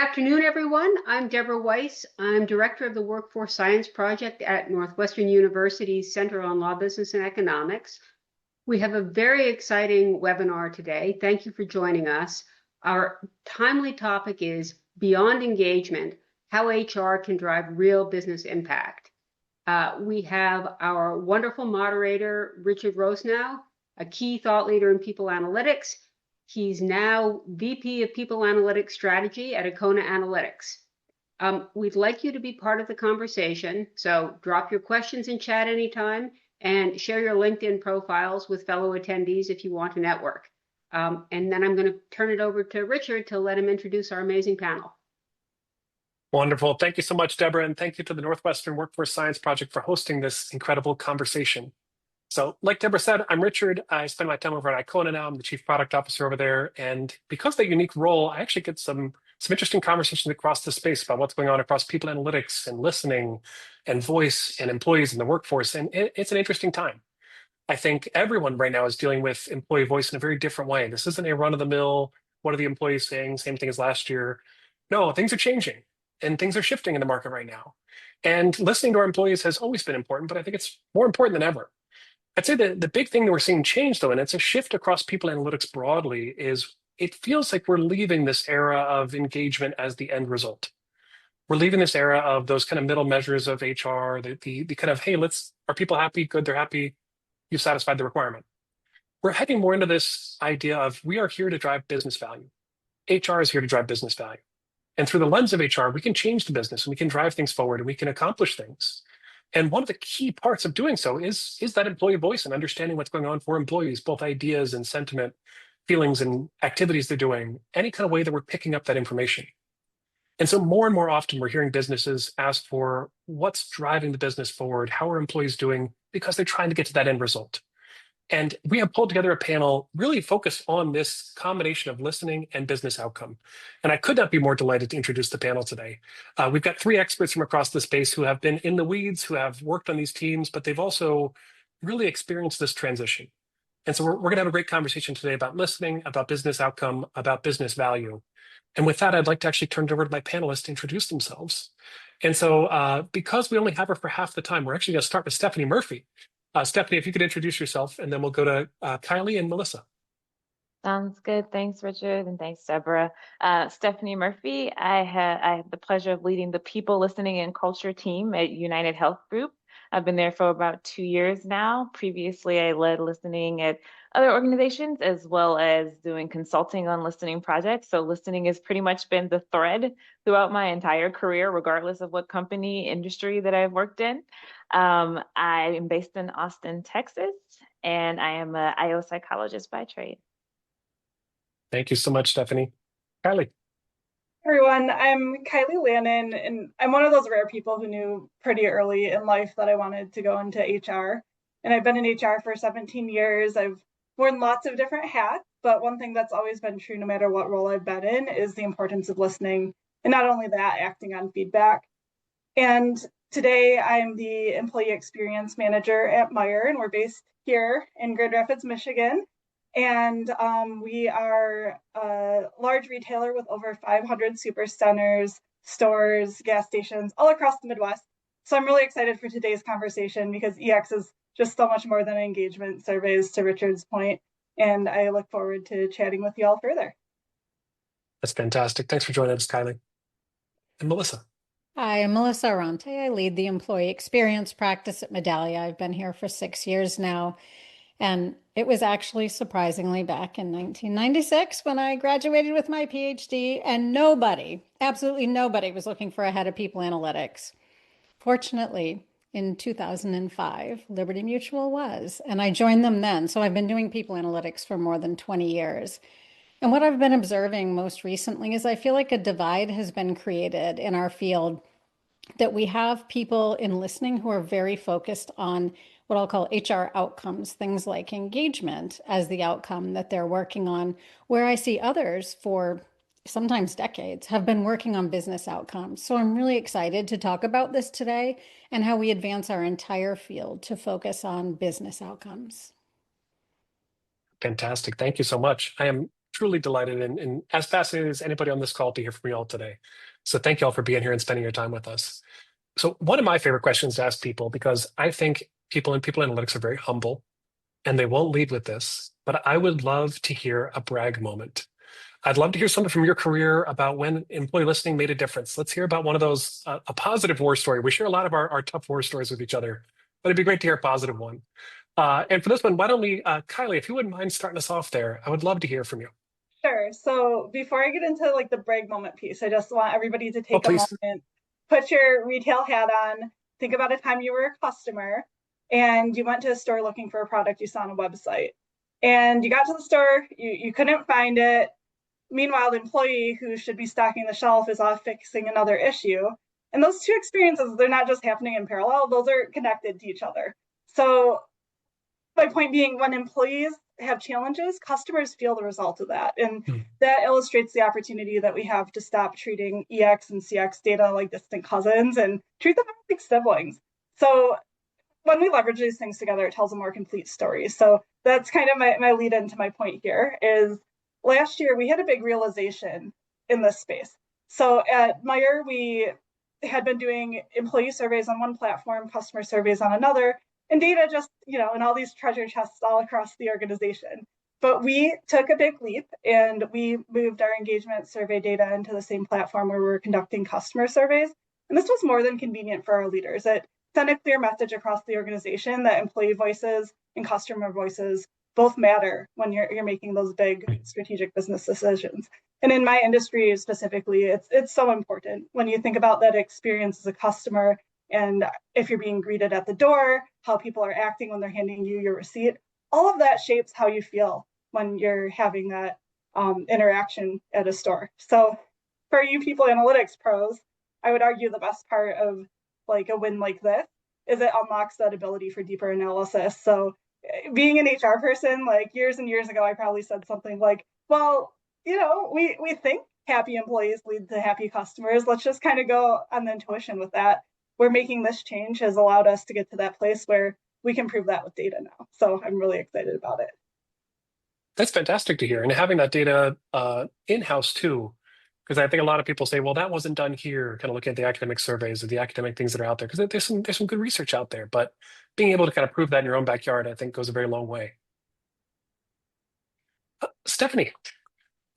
afternoon, everyone. I'm Deborah Weiss. I'm Director of the Workforce Science Project at Northwestern University's Center on Law, Business, and Economics. We have a very exciting webinar today. Thank you for joining us. Our timely topic is Beyond Engagement, How HR Can Drive Real Business Impact. We have our wonderful moderator, Richard Rosenow, a key thought leader in people analytics. He's now VP of People Analytics Strategy at Ikona Analytics. We'd like you to be part of the conversation, so drop your questions in chat anytime and share your LinkedIn profiles with fellow attendees if you want to network. And then I'm going to turn it over to Richard to let him introduce our amazing panel. Wonderful. Thank you so much, Deborah, and thank you to the Northwestern Workforce Science Project for hosting this incredible conversation. So like Deborah said, I'm Richard. I spend my time over at Ikona now. I'm the Chief Product Officer over there. And because of that unique role, I actually get some interesting conversations across the space about what's going on across people analytics and listening and voice and employees in the workforce. And it's an interesting time. I think everyone right now is dealing with employee voice in a very different way. This isn't a run-of-the-mill, what are the employees saying, same thing as last year. No, things are changing and things are shifting in the market right now. And listening to our employees has always been important, but I think it's more important than ever. I'd say the big thing that we're seeing change, though, and it's a shift across people analytics broadly, is it feels like we're leaving this era of engagement as the end result. We're leaving this era of those kind of middle measures of HR, the kind of, hey, are people happy? Good, they're happy. You've satisfied the requirement. We're heading more into this idea of we are here to drive business value. HR is here to drive business value. And through the lens of HR, we can change the business and we can drive things forward and we can accomplish things. And one of the key parts of doing so is that employee voice and understanding what's going on for employees, both ideas and sentiment, feelings and activities they're doing, any kind of way that we're picking up that information. And so more and more often we're hearing businesses ask for what's driving the business forward, how are employees doing, because they're trying to get to that end result. And we have pulled together a panel really focused on this combination of listening and business outcome. And I could not be more delighted to introduce the panel today. We've got three experts from across the space who have been in the weeds, who have worked on these teams, but they've also really experienced this transition. And so we're going to have a great conversation today about listening, about business outcome, about business value. And with that, I'd like to actually turn it over to my panelists to introduce themselves. And so because we only have her for half the time, we're actually going to start with Stephanie Murphy. Stephanie, if you could introduce yourself, and then we'll go to Kylie and Melissa. Sounds good. Thanks, Richard, and thanks, Deborah. Stephanie Murphy. I have the pleasure of leading the People Listening and Culture team at UnitedHealth Group. I've been there for about 2 years now. Previously, I led listening at other organizations as well as doing consulting on listening projects. So listening has pretty much been the thread throughout my entire career, regardless of what company, industry that I've worked in. I am based in Austin, Texas, and I am an IO psychologist by trade. Thank you so much, Stephanie. Kylie. Everyone, I'm Kylie Lannen, and I'm one of those rare people who knew pretty early in life that I wanted to go into HR. And I've been in HR for 17 years. I've worn lots of different hats, but one thing that's always been true no matter what role I've been in is the importance of listening. And not only that, acting on feedback. And today I'm the Employee Experience Manager at Meijer, and we're based here in Grand Rapids, Michigan. And we are a large retailer with over 500 supercenters, stores, gas stations all across the Midwest. So I'm really excited for today's conversation because EX is just so much more than engagement surveys, to Richard's point. And I look forward to chatting with you all further. That's fantastic. Thanks for joining us, Kylie. And Melissa. Hi, I'm Melissa Arronte. I lead the employee experience practice at Medallia. I've been here for 6 years now. And it was actually surprisingly back in 1996 when I graduated with my PhD, and nobody, absolutely nobody, was looking for a head of people analytics. Fortunately, in 2005, Liberty Mutual was, and I joined them then. So I've been doing people analytics for more than 20 years. And what I've been observing most recently is I feel like a divide has been created in our field, that we have people in listening who are very focused on what I'll call HR outcomes, things like engagement as the outcome that they're working on, where I see others for sometimes decades have been working on business outcomes. So I'm really excited to talk about this today and how we advance our entire field to focus on business outcomes. Fantastic. Thank you so much. I am truly delighted and as fascinated as anybody on this call to hear from you all today. So thank you all for being here and spending your time with us. So one of my favorite questions to ask people, because I think people in people analytics are very humble and they won't lead with this, but I would love to hear a brag moment. I'd love to hear something from your career about when employee listening made a difference. Let's hear about one of those, a positive war story. We share a lot of our tough war stories with each other, but it'd be great to hear a positive one. And for this one, why don't we, Kylie, if you wouldn't mind starting us off there, I would love to hear from you. Sure. So before I get into like the brag moment piece, I just want everybody to Oh, take a please. moment, put your retail hat on, think about a time you were a customer and you went to a store looking for a product you saw on a website. And you got to the store, you couldn't find it. Meanwhile, the employee who should be stocking the shelf is off fixing another issue. And those two experiences, they're not just happening in parallel, those are connected to each other. So my point being, when employees have challenges, customers feel the result of that. And that illustrates the opportunity that we have to stop treating EX and CX data like distant cousins and treat them like siblings. So when we leverage these things together, it tells a more complete story. So that's kind of my lead into my point here is last year we had a big realization in this space. So at Meijer, we had been doing employee surveys on one platform, customer surveys on another, and data just, in all these treasure chests all across the organization. But we took a big leap and we moved our engagement survey data into the same platform where we're conducting customer surveys. And this was more than convenient for our leaders. It sent a clear message across the organization that employee voices and customer voices both matter when you're making those big strategic business decisions. And in my industry specifically, it's so important when you think about that experience as a customer. And if you're being greeted at the door, how people are acting when they're handing you your receipt, all of that shapes how you feel when you're having that interaction at a store. So for you people analytics pros, I would argue the best part of like a win like this is it unlocks that ability for deeper analysis. So being an HR person, like years and years ago, I probably said something like, well, we think happy employees lead to happy customers. Let's just kind of go on the intuition with that. We're making this change has allowed us to get to that place where we can prove that with data now. So I'm really excited about it. That's fantastic to hear. And having that data in-house too, because I think a lot of people say, well, that wasn't done here, kind of looking at the academic surveys or the academic things that are out there, because there's some good research out there. But being able to kind of prove that in your own backyard, I think goes a very long way. Stephanie,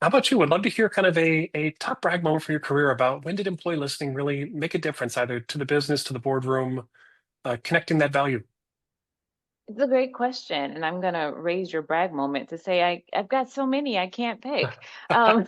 how about you? I'd love to hear kind of a top brag moment from your career about when did employee listening really make a difference, either to the business, to the boardroom, connecting that value? It's a great question, and I'm gonna raise your brag moment to say I've got so many I can't pick. So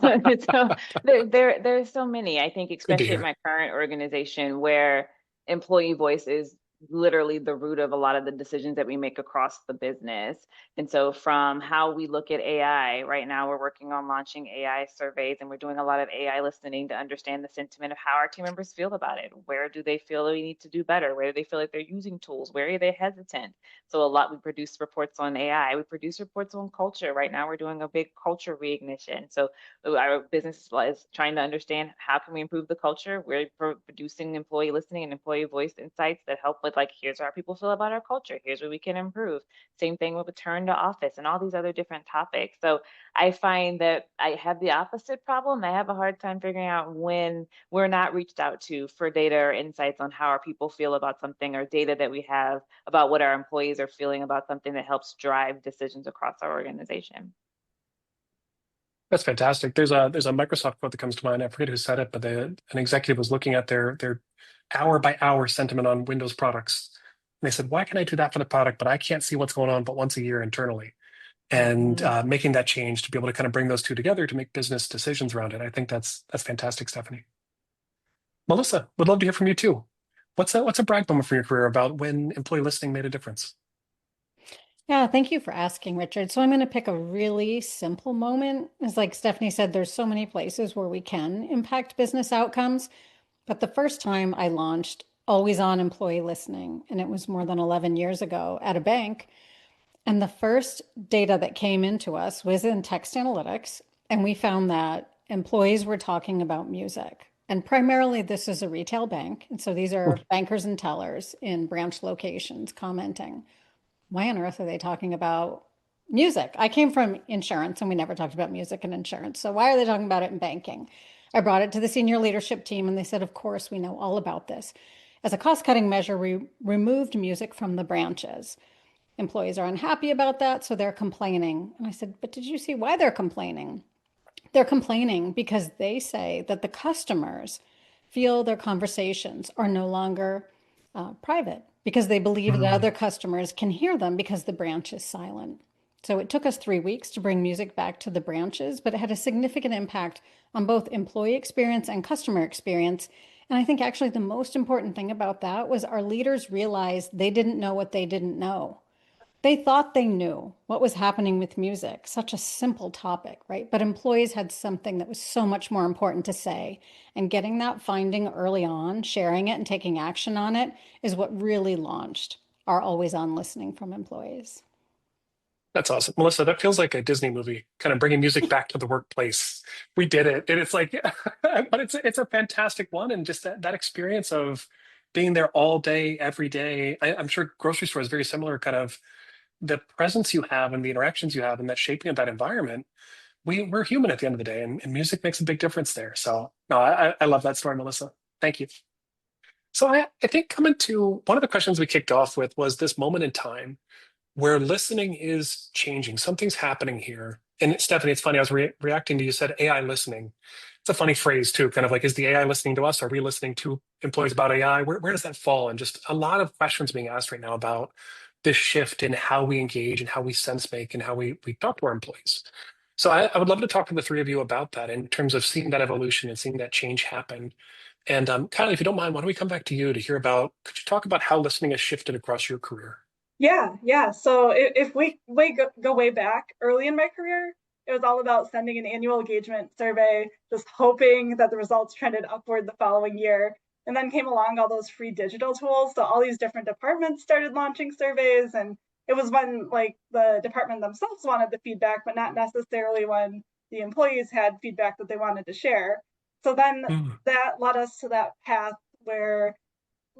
there's so many. I think, Good to especially at hear. my current organization, where employee voice is literally the root of a lot of the decisions that we make across the business. And so, from how we look at AI, right now we're working on launching AI surveys, and we're doing a lot of AI listening to understand the sentiment of how our team members feel about it. Where do they feel we need to do better? Where do they feel like they're using tools? Where are they hesitant? So we produce reports on AI. We produce reports on culture. Right now, we're doing a big culture reignition. So our business is trying to understand how can we improve the culture. We're producing employee listening and employee voice insights that help with like, here's how people feel about our culture. Here's where we can improve. Same thing with return to office and all these other different topics. So I find that I have the opposite problem. I have a hard time figuring out when we're not reached out to for data or insights on how our people feel about something, or data that we have about what our employees are feeling about something that helps drive decisions across our organization. That's fantastic. There's a Microsoft quote that comes to mind. I forget who said it, but an executive was looking at their hour by hour sentiment on Windows products. And they said, why can I do that for the product, but I can't see what's going on but once a year internally? And making that change to be able to kind of bring those two together to make business decisions around it. I think that's fantastic, Stephanie. Melissa, would love to hear from you too. What's a brag moment for your career about when employee listening made a difference? Yeah, thank you for asking, Richard. So I'm going to pick a really simple moment. As like Stephanie said, there's so many places where we can impact business outcomes. But the first time I launched always on employee listening, and it was more than 11 years ago at a bank. And the first data that came into us was in text analytics. And we found that employees were talking about music. And primarily, this is a retail bank. And so these are bankers and tellers in branch locations commenting. Why on earth are they talking about music. I came from insurance and we never talked about music and insurance. So why are they talking about it in banking? I brought it to the senior leadership team and they said, of course, we know all about this. As a cost-cutting measure, we removed music from the branches. Employees are unhappy about that, so they're complaining. And I said, but did you see why they're complaining? They're complaining because they say that the customers feel their conversations are no longer private because they believe that other customers can hear them because the branch is silent. So it took us 3 weeks to bring music back to the branches, but it had a significant impact on both employee experience and customer experience. And I think actually the most important thing about that was our leaders realized they didn't know what they didn't know. They thought they knew what was happening with music, such a simple topic, right? But employees had something that was so much more important to say. And getting that finding early on, sharing it and taking action on it is what really launched our always on listening from employees. That's awesome. Melissa, that feels like a Disney movie, kind of bringing music back to the workplace. We did it. And it's like, but it's a fantastic one. And just that experience of being there all day, every day. I'm sure grocery store is very similar, kind of the presence you have and the interactions you have and that shaping of that environment. We're human at the end of the day, and music makes a big difference there. So no, I love that story, Melissa. Thank you. So I think coming to one of the questions we kicked off with was this moment in time where listening is changing. Something's happening here. And Stephanie, it's funny, I was reacting to you said AI listening. It's a funny phrase too, kind of like, is the AI listening to us? Are we listening to employees about AI? Where does that fall? And just a lot of questions being asked right now about this shift in how we engage and how we sense make and how we talk to our employees. So I would love to talk to the three of you about that in terms of seeing that evolution and seeing that change happen. And Kylie, if you don't mind, why don't we come back to you to hear about, could you talk about how listening has shifted across your career? Yeah. So if we go way back early in my career, it was all about sending an annual engagement survey, just hoping that the results trended upward the following year. And then came along all those free digital tools. So all these different departments started launching surveys. And it was when like the department themselves wanted the feedback, but not necessarily when the employees had feedback that they wanted to share. So then that led us to that path where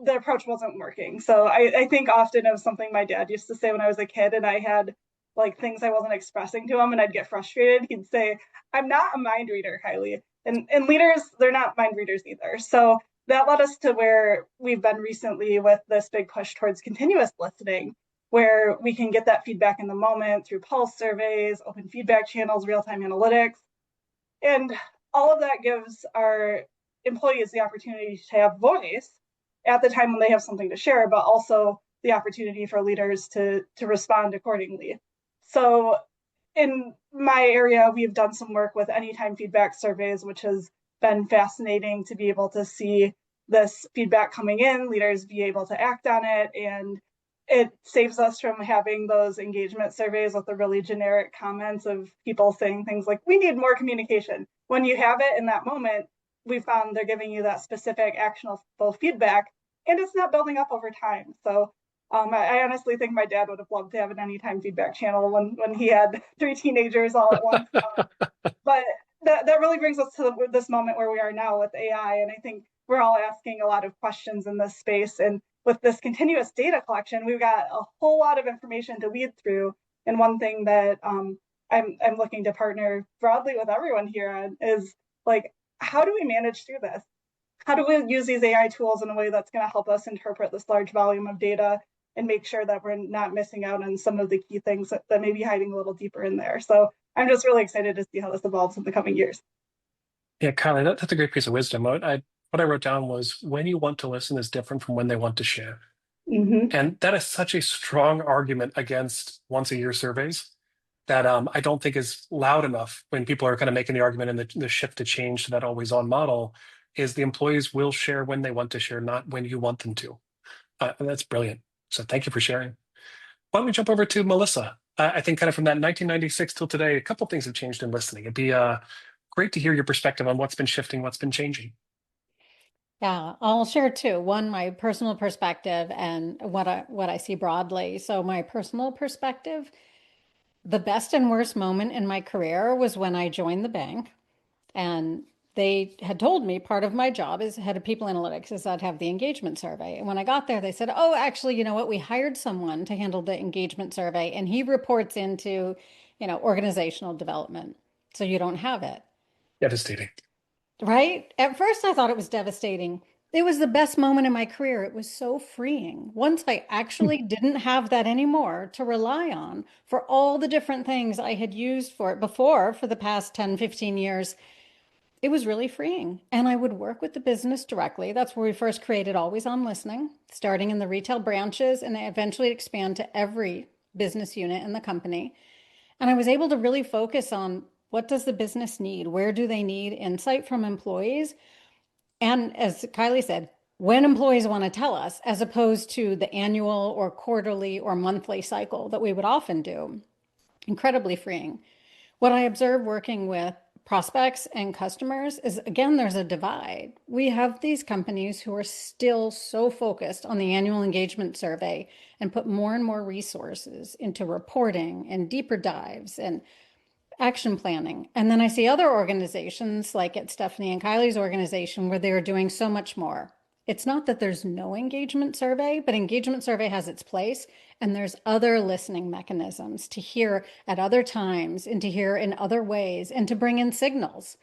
the approach wasn't working. So I think often it was something my dad used to say when I was a kid and I had like things I wasn't expressing to him and I'd get frustrated. He'd say, I'm not a mind reader, Kylie. And leaders, they're not mind readers either. So that led us to where we've been recently with this big push towards continuous listening, where we can get that feedback in the moment through pulse surveys, open feedback channels, real-time analytics. And all of that gives our employees the opportunity to have voice at the time when they have something to share, but also the opportunity for leaders to respond accordingly. So in my area, we've done some work with anytime feedback surveys, which has been fascinating to be able to see this feedback coming in, leaders be able to act on it, and it saves us from having those engagement surveys with the really generic comments of people saying things like, we need more communication. When you have it in that moment, we found they're giving you that specific actionable feedback, and it's not building up over time. So I honestly think my dad would have loved to have an anytime feedback channel when he had 3 teenagers all at once. But that really brings us to this moment where we are now with AI. And I think we're all asking a lot of questions in this space. And with this continuous data collection, we've got a whole lot of information to weed through. And one thing that I'm looking to partner broadly with everyone here on is like, how do we manage through this? How do we use these AI tools in a way that's going to help us interpret this large volume of data and make sure that we're not missing out on some of the key things that may be hiding a little deeper in there? So I'm just really excited to see how this evolves in the coming years. Yeah, Kylie, that's a great piece of wisdom. What I wrote down was when you want to listen is different from when they want to share. Mm-hmm. And that is such a strong argument against once a year surveys that I don't think is loud enough when people are kind of making the argument and the shift to change to that always on model is the employees will share when they want to share, not when you want them to. And that's brilliant. So thank you for sharing. Why don't we jump over to Melissa? I think kind of from that 1996 till today, a couple of things have changed in listening. It'd be great to hear your perspective on what's been shifting, what's been changing. Yeah, I'll share two. One, my personal perspective and what I see broadly. So my personal perspective, the best and worst moment in my career was when I joined the bank. And they had told me part of my job as head of people analytics is I'd have the engagement survey. And when I got there, they said, oh, actually, you know what? We hired someone to handle the engagement survey and he reports into, organizational development. So you don't have it. Devastating. Right? At first, I thought it was devastating. It was the best moment in my career. It was so freeing. Once I actually didn't have that anymore to rely on for all the different things I had used for it before for the past 10, 15 years, it was really freeing. And I would work with the business directly. That's where we first created Always On Listening, starting in the retail branches and eventually expand to every business unit in the company. And I was able to really focus on what does the business need? Where do they need insight from employees? And as Kylie said, when employees want to tell us, as opposed to the annual or quarterly or monthly cycle that we would often do. Incredibly freeing. What I observe working with prospects and customers is, again, there's a divide. We have these companies who are still so focused on the annual engagement survey and put more and more resources into reporting and deeper dives and action planning. And then I see other organizations like at Stephanie and Kylie's organization where they're doing so much more. It's not that there's no engagement survey, but engagement survey has its place. And there's other listening mechanisms to hear at other times and to hear in other ways and to bring in signals,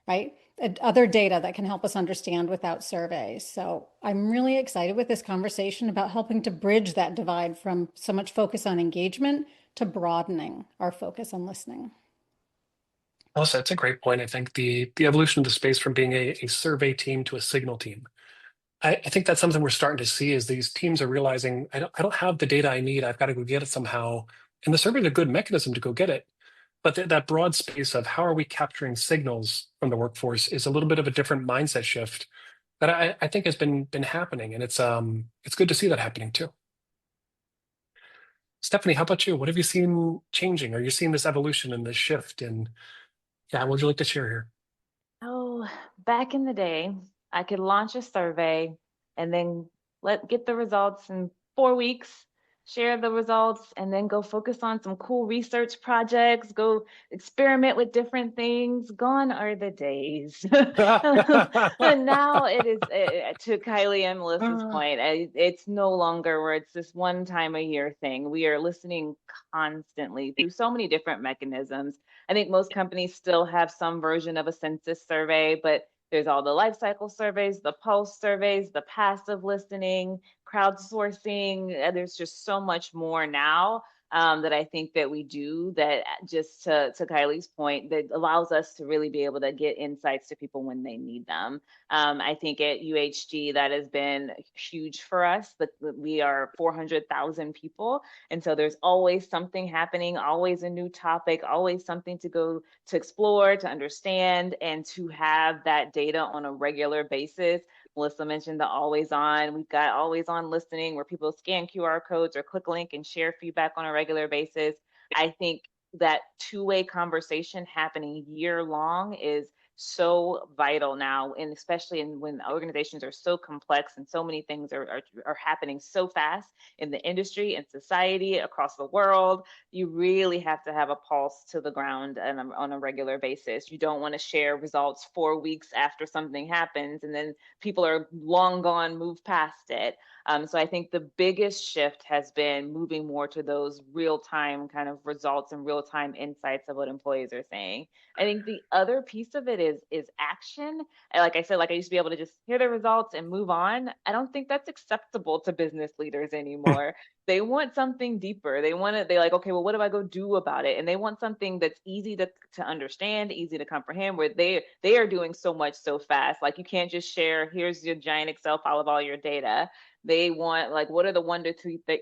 right? Other data that can help us understand without surveys. So I'm really excited with this conversation about helping to bridge that divide from so much focus on engagement to broadening our focus on listening. Also, that's a great point. I think the evolution of the space from being a survey team to a signal team. I think that's something we're starting to see is these teams are realizing I don't have the data I need. I've got to go get it somehow. And the survey is a good mechanism to go get it. But that broad space of how are we capturing signals from the workforce is a little bit of a different mindset shift that I think has been happening. And it's good to see that happening too. Stephanie, how about you? What have you seen changing? Are you seeing this evolution and this shift? And yeah, what would you like to share here? Oh, back in the day, I could launch a survey and then get the results in 4 weeks, share the results, and then go focus on some cool research projects, go experiment with different things. Gone are the days. And now it is, to Kylie and Melissa's point, it's no longer where it's this one time a year thing. We are listening constantly through so many different mechanisms. I think most companies still have some version of a census survey, but there's all the life cycle surveys, the pulse surveys, the passive listening, crowdsourcing. There's just so much more now that I think that we do that, just to Kylie's point, that allows us to really be able to get insights to people when they need them. I think at UHG that has been huge for us. But we are 400,000 people, and so there's always something happening, always a new topic, always something to go to explore, to understand, and to have that data on a regular basis. Melissa mentioned the always on. We've got always on listening where people scan QR codes or click link and share feedback on a regular basis. I think that two-way conversation happening year long is so vital now, and especially when organizations are so complex and so many things are happening so fast in the industry and society across the world. You really have to have a pulse to the ground on a regular basis. You don't want to share results 4 weeks after something happens and then people are long gone, move past it. So I think the biggest shift has been moving more to those real-time kind of results and real-time insights of what employees are saying. I think the other piece of it is action. And like I said, like I used to be able to just hear the results and move on. I don't think that's acceptable to business leaders anymore. They want something deeper. They're like, okay, well, what do I go do about it? And they want something that's easy to understand, easy to comprehend, where they are doing so much so fast. Like you can't just share, here's your giant Excel file of all your data. They want, like, what are the 1 to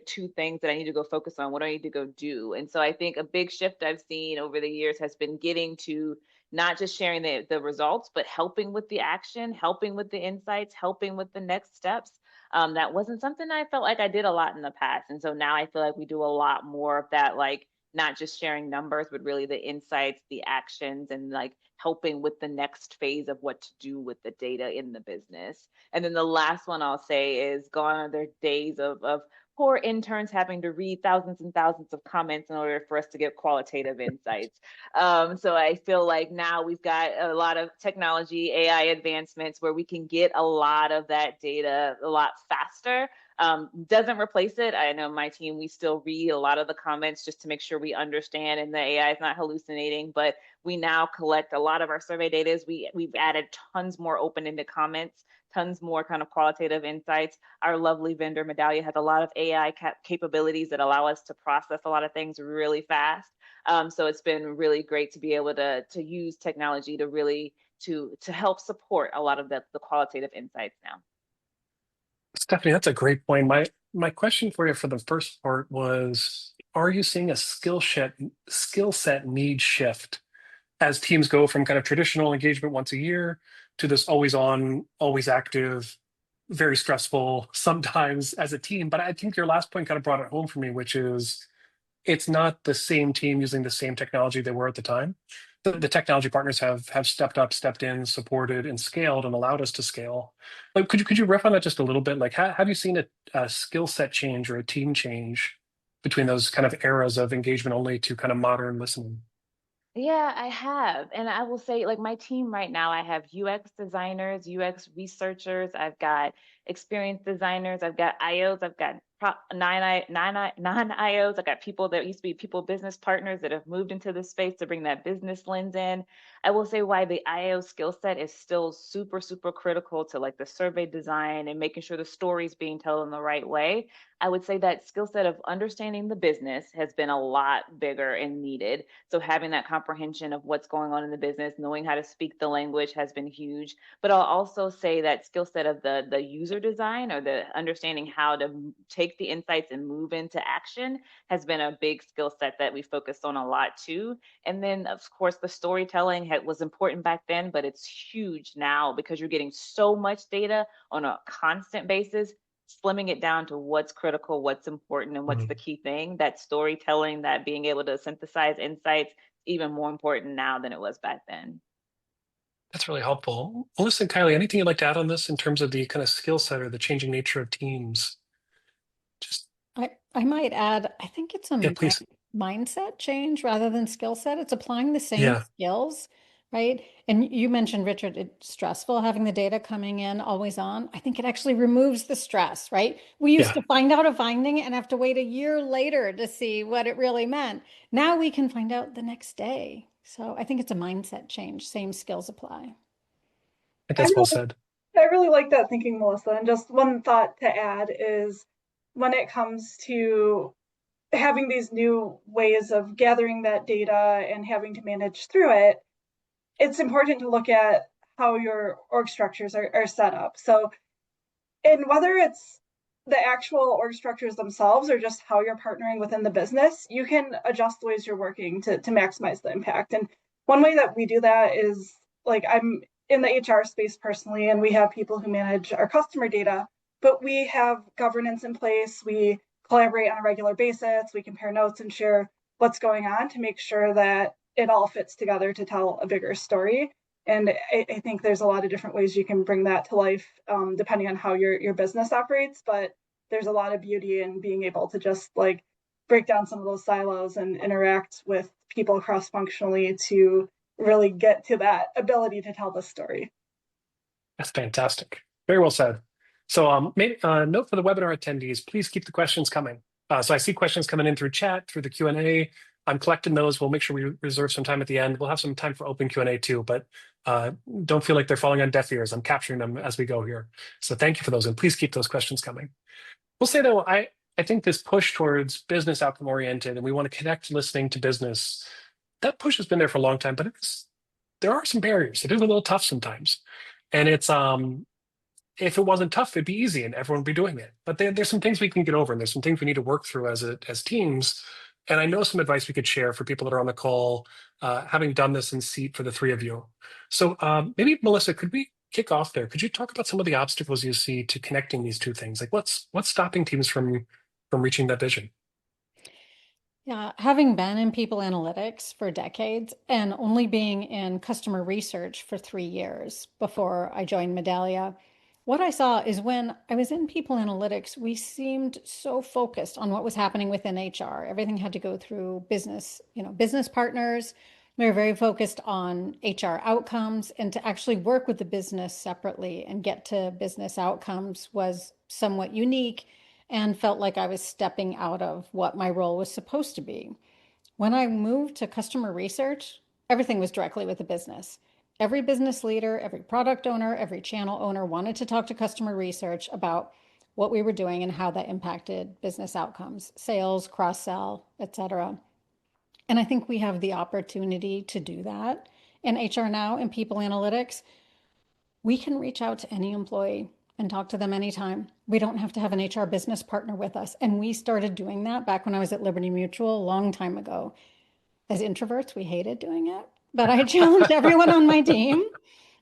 2 things that I need to go focus on? What do I need to go do? And so I think a big shift I've seen over the years has been getting to not just sharing the results, but helping with the action, helping with the insights, helping with the next steps. That wasn't something I felt like I did a lot in the past. And so now I feel like we do a lot more of that, like not just sharing numbers, but really the insights, the actions, and like helping with the next phase of what to do with the data in the business. And then the last one I'll say is gone are the days of poor interns having to read thousands and thousands of comments in order for us to get qualitative insights. So I feel like now we've got a lot of technology, AI advancements where we can get a lot of that data a lot faster. Doesn't replace it. I know my team, we still read a lot of the comments just to make sure we understand and the AI is not hallucinating, but we now collect a lot of our survey data. We've added tons more open-ended comments, tons more kind of qualitative insights. Our lovely vendor Medallia has a lot of AI capabilities that allow us to process a lot of things really fast. So it's been really great to be able to use technology to really to help support a lot of the qualitative insights now. Stephanie, that's a great point. My question for you for the first part was, are you seeing a skill set need shift as teams go from kind of traditional engagement once a year to this always on, always active, very stressful sometimes as a team? But I think your last point kind of brought it home for me, which is it's not the same team using the same technology they were at the time. The technology partners have stepped up, stepped in, supported, and scaled, and allowed us to scale. Like, could you riff on that just a little bit? Like, have you seen a skill set change or a team change between those kind of eras of engagement only to kind of modern listening? Yeah, I have. And I will say, like, my team right now, I have UX designers, UX researchers, I've got experienced designers, I've got IOs, I've got non-IOs, I've got people that used to be people business partners that have moved into this space to bring that business lens in. I will say why the IO skill set is still super, super critical to like the survey design and making sure the story is being told in the right way. I would say that skill set of understanding the business has been a lot bigger and needed. So having that comprehension of what's going on in the business, knowing how to speak the language has been huge. But I'll also say that skill set of the user design or the understanding how to take the insights and move into action has been a big skill set that we focused on a lot too. And then of course the storytelling was important back then, but it's huge now because you're getting so much data on a constant basis. Slimming it down to what's critical, what's important, and what's the key thing, that storytelling, that being able to synthesize insights, even more important now than it was back then. That's really helpful. Melissa and Kylie, anything you'd like to add on this in terms of the kind of skill set or the changing nature of teams? Just I might add, I think it's a please. mindset change rather than skill set. It's applying the same Yeah. skills, right? And you mentioned, Richard, it's stressful having the data coming in always on. I think it actually removes the stress, right? We used Yeah. to find out a finding and have to wait a year later to see what it really meant. Now we can find out the next day. So I think it's a mindset change. Same skills apply. I think I that's well really, said. I really like that thinking, Melissa. And just one thought to add is when it comes to having these new ways of gathering that data and having to manage through it, it's important to look at how your org structures are set up. So, and whether it's the actual org structures themselves or just how you're partnering within the business, you can adjust the ways you're working to maximize the impact. And one way that we do that is, like, I'm in the HR space personally, and we have people who manage our customer data, but we have governance in place. We collaborate on a regular basis. We compare notes and share what's going on to make sure that it all fits together to tell a bigger story. And I think there's a lot of different ways you can bring that to life, depending on how your business operates. But there's a lot of beauty in being able to just like break down some of those silos and interact with people cross-functionally to really get to that ability to tell the story. That's fantastic. Very well said. So maybe note for the webinar attendees, please keep the questions coming. So I see questions coming in through chat, through the Q&A. I'm collecting those. We'll make sure we reserve some time at the end. We'll have some time for open Q&A too, but don't feel like they're falling on deaf ears. I'm capturing them as we go here. So thank you for those, and please keep those questions coming. We'll say though, I think this push towards business outcome oriented, and we want to connect listening to business, that push has been there for a long time, but there are some barriers. It is a little tough sometimes. And it's if it wasn't tough, it'd be easy and everyone would be doing it. But there's some things we can get over, and there's some things we need to work through as teams. And I know some advice we could share for people that are on the call, having done this in seat for the three of you. So maybe, Melissa, could we kick off there? Could you talk about some of the obstacles you see to connecting these two things? Like what's stopping teams from reaching that vision? Yeah, having been in people analytics for decades and only being in customer research for 3 years before I joined Medallia, What I saw is when I was in people analytics, we seemed so focused on what was happening within HR. Everything had to go through business, business partners. We were very focused on HR outcomes, and to actually work with the business separately and get to business outcomes was somewhat unique and felt like I was stepping out of what my role was supposed to be. When I moved to customer research, everything was directly with the business. Every business leader, every product owner, every channel owner wanted to talk to customer research about what we were doing and how that impacted business outcomes, sales, cross-sell, et cetera. And I think we have the opportunity to do that in HR now, in people analytics. We can reach out to any employee and talk to them anytime. We don't have to have an HR business partner with us. And we started doing that back when I was at Liberty Mutual a long time ago. As introverts, we hated doing it, but I challenged everyone on my team,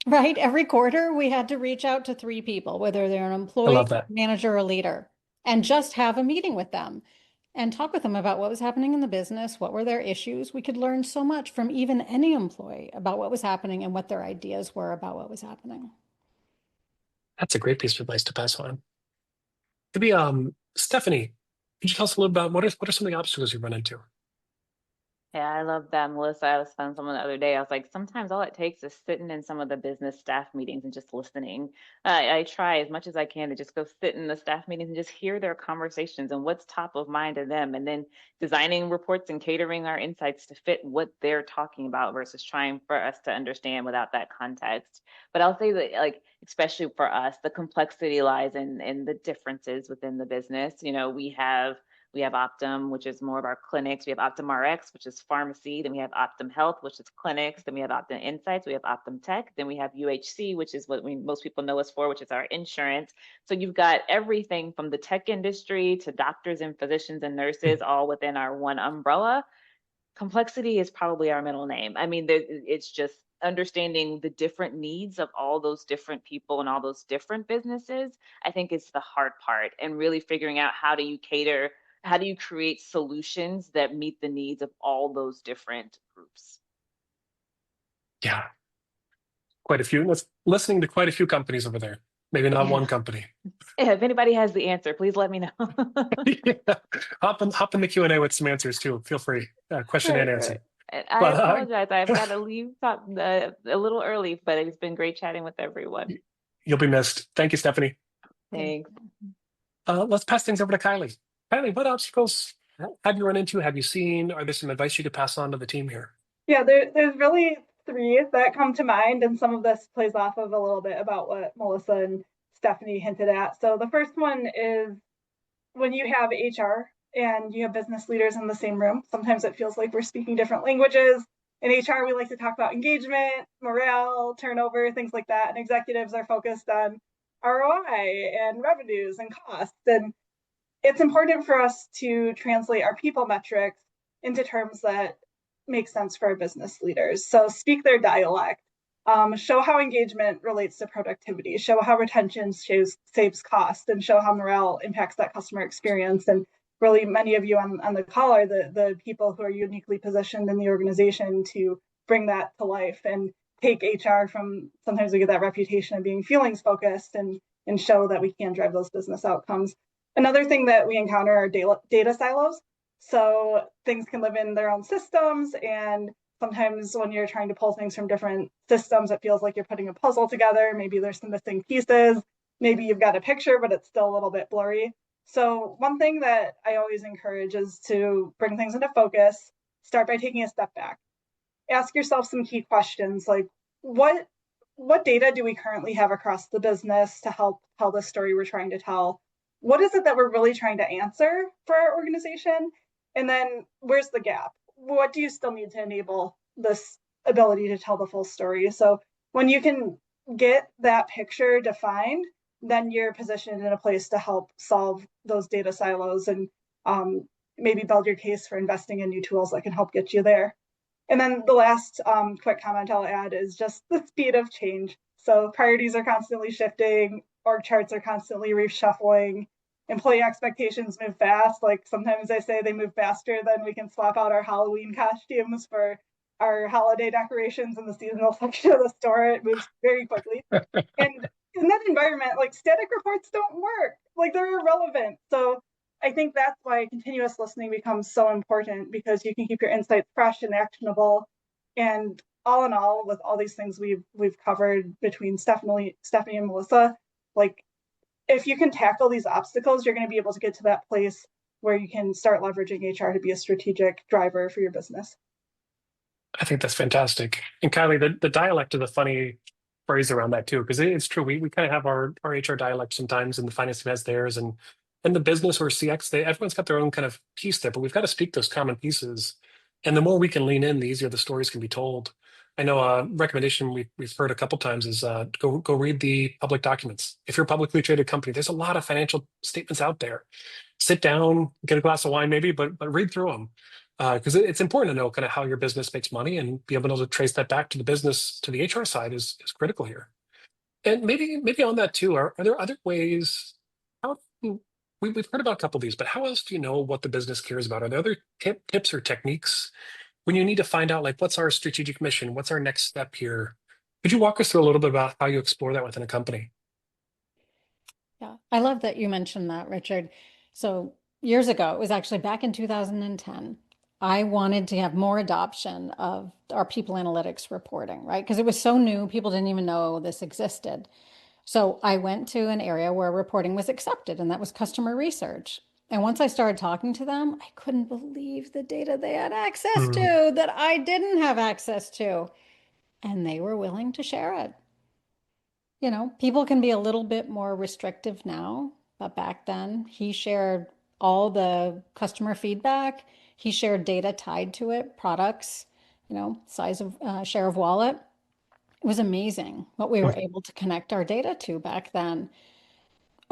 right? Every quarter, we had to reach out to 3 people, whether they're an I employee, love that. manager, or leader, and just have a meeting with them and talk with them about what was happening in the business, what were their issues. We could learn so much from even any employee about what was happening and what their ideas were about what was happening. That's a great piece of advice to pass on. Maybe, Stephanie, could you tell us a little about what are some of the obstacles you run into? Yeah, I love that, Melissa. I was telling someone the other day, I was like, sometimes all it takes is sitting in some of the business staff meetings and just listening. I try as much as I can to just go sit in the staff meetings and just hear their conversations and what's top of mind to them, and then designing reports and catering our insights to fit what they're talking about versus trying for us to understand without that context. But I'll say that, like, especially for us, the complexity lies in the differences within the business. We have Optum, which is more of our clinics. We have Optum RX, which is pharmacy. Then we have Optum Health, which is clinics. Then we have Optum Insights. We have Optum Tech. Then we have UHC, which is what most people know us for, which is our insurance. So you've got everything from the tech industry to doctors and physicians and nurses all within our one umbrella. Complexity is probably our middle name. I mean, it's just understanding the different needs of all those different people and all those different businesses, I think is the hard part, and really figuring out how do you create solutions that meet the needs of all those different groups. Yeah, quite a few. Listening to quite a few companies over there. Maybe not one company. Yeah, if anybody has the answer, please let me know. Yeah. Hop in the Q&A with some answers too. Feel free. Question and answer. And I apologize. I've got to leave a little early, but it's been great chatting with everyone. You'll be missed. Thank you, Stephanie. Thanks. Let's pass things over to Kylie. Kylie, what obstacles have you run into? Have you seen? Are there some advice you could pass on to the team here? Yeah, there's really 3 that come to mind, and some of this plays off of a little bit about what Melissa and Stephanie hinted at. So the first one is when you have HR and you have business leaders in the same room, sometimes it feels like we're speaking different languages. In HR, we like to talk about engagement, morale, turnover, things like that. And executives are focused on ROI and revenues and costs. And it's important for us to translate our people metrics into terms that make sense for our business leaders. So speak their dialect, show how engagement relates to productivity, show how retention saves cost, and show how morale impacts that customer experience. And really, many of you on the call are the people who are uniquely positioned in the organization to bring that to life and take HR from, sometimes we get that reputation of being feelings focused, and show that we can drive those business outcomes. Another thing that we encounter are data silos. So things can live in their own systems, and sometimes when you're trying to pull things from different systems, it feels like you're putting a puzzle together. Maybe there's some missing pieces. Maybe you've got a picture, but it's still a little bit blurry. So one thing that I always encourage is to bring things into focus. Start by taking a step back. Ask yourself some key questions like, what data do we currently have across the business to help tell the story we're trying to tell? What is it that we're really trying to answer for our organization? And then where's the gap? What do you still need to enable this ability to tell the full story? So when you can get that picture defined, then you're positioned in a place to help solve those data silos and maybe build your case for investing in new tools that can help get you there. And then the last quick comment I'll add is just the speed of change. So priorities are constantly shifting, org charts are constantly reshuffling, employee expectations move fast. Like sometimes I say they move faster than we can swap out our Halloween costumes for our holiday decorations in the seasonal section of the store. It moves very quickly. And in that environment, like static reports don't work, like they're irrelevant. So I think that's why continuous listening becomes so important, because you can keep your insights fresh and actionable. And all in all, with all these things we've covered between Stephanie and Melissa, like if you can tackle these obstacles, you're going to be able to get to that place where you can start leveraging HR to be a strategic driver for your business. I think that's fantastic. And Kylie, the dialect is a funny phrase around that too, because it's true. We kind of have our HR dialect sometimes, and the finance team has theirs, and the business or CX, everyone's got their own kind of piece there, but we've got to speak those common pieces. And the more we can lean in, the easier the stories can be told. I know a recommendation we've heard a couple times is go read the public documents. If you're a publicly traded company, there's a lot of financial statements out there. Sit down, get a glass of wine maybe, but read through them. Because it's important to know kind of how your business makes money, and be able to trace that back to the business, to the HR side is critical here. And maybe on that too, are there other ways? How we've heard about a couple of these, but how else do you know what the business cares about? Are there other tips or techniques when you need to find out, like, what's our strategic mission? What's our next step here? Could you walk us through a little bit about how you explore that within a company? Yeah, I love that you mentioned that, Richard. So years ago, it was actually back in 2010, I wanted to have more adoption of our people analytics reporting, right? Because it was so new, people didn't even know this existed. So I went to an area where reporting was accepted, and that was customer research. And once I started talking to them, I couldn't believe the data they had access Mm, to that I didn't have access to. And they were willing to share it. People can be a little bit more restrictive now, but back then he shared all the customer feedback. He shared data tied to it, products, size of share of wallet. It was amazing what we were mm, able to connect our data to back then.